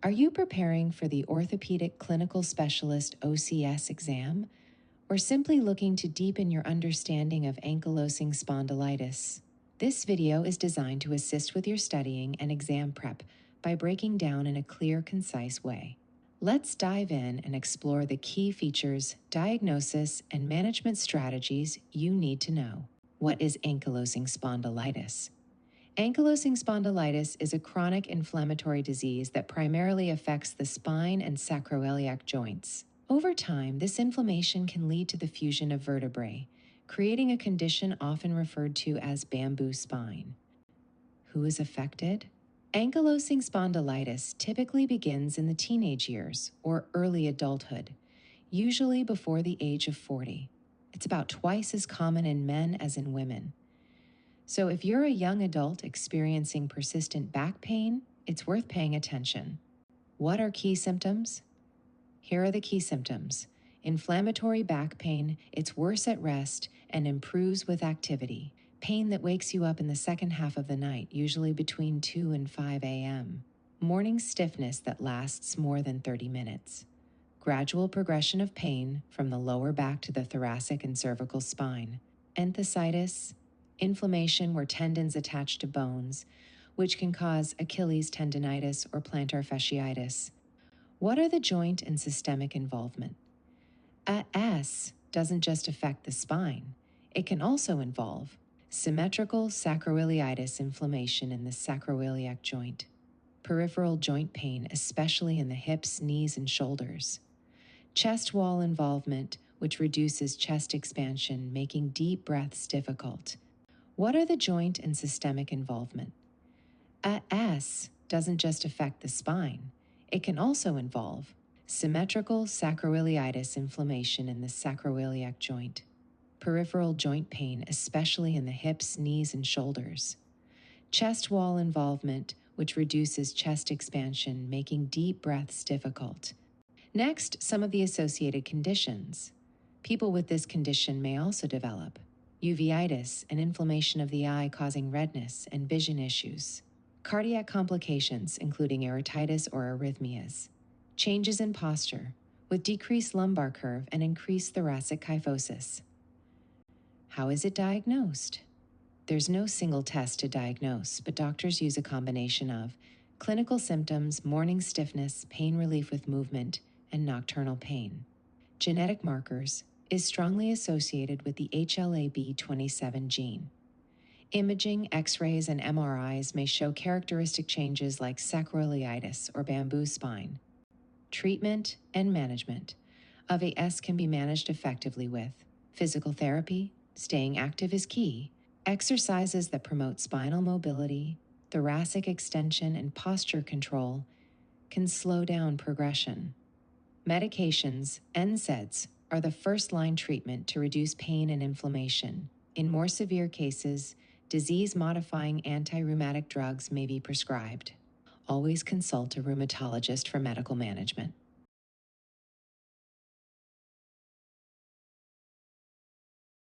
Are you preparing for the Orthopedic Clinical Specialist OCS exam, or simply looking to deepen your understanding of ankylosing spondylitis? This video is designed to assist with your studying and exam prep by breaking down in a clear, concise way. Let's dive in and explore the key features, diagnosis, and management strategies you need to know. What is ankylosing spondylitis? Ankylosing spondylitis is a chronic inflammatory disease that primarily affects the spine and sacroiliac joints. Over time, this inflammation can lead to the fusion of vertebrae, creating a condition often referred to as bamboo spine. Who is affected? Ankylosing spondylitis typically begins in the teenage years or early adulthood, usually before the age of 40. It's about twice as common in men as in women. So if you're a young adult experiencing persistent back pain, it's worth paying attention. What are key symptoms? Here are the key symptoms. Inflammatory back pain, it's worse at rest and improves with activity. Pain that wakes you up in the second half of the night, usually between 2 and 5 a.m. Morning stiffness that lasts more than 30 minutes. Gradual progression of pain from the lower back to the thoracic and cervical spine. Enthesitis, inflammation where tendons attach to bones, which can cause Achilles tendonitis or plantar fasciitis. What are the joint and systemic involvement? AS doesn't just affect the spine. It can also involve symmetrical sacroiliitis, inflammation in the sacroiliac joint, peripheral joint pain, especially in the hips, knees, and shoulders, chest wall involvement, which reduces chest expansion, making deep breaths difficult. What are the joint and systemic involvement? AS doesn't just affect the spine. It can also involve symmetrical sacroiliitis, inflammation in the sacroiliac joint, peripheral joint pain, especially in the hips, knees, and shoulders, chest wall involvement, which reduces chest expansion, making deep breaths difficult. Next, some of the associated conditions. People with this condition may also develop uveitis, an inflammation of the eye causing redness and vision issues, cardiac complications including aortitis or arrhythmias, changes in posture with decreased lumbar curve and increased thoracic kyphosis. How is it diagnosed? There's no single test to diagnose, but doctors use a combination of clinical symptoms, morning stiffness, pain relief with movement, and nocturnal pain. Genetic markers is strongly associated with the HLA-B27 gene. Imaging, X-rays, and MRIs may show characteristic changes like sacroiliitis or bamboo spine. Treatment and management of AS can be managed effectively with physical therapy, staying active is key, exercises that promote spinal mobility, thoracic extension, and posture control can slow down progression. Medications, NSAIDs, are the first-line treatment to reduce pain and inflammation. In more severe cases, disease-modifying anti-rheumatic drugs may be prescribed. Always consult a rheumatologist for medical management.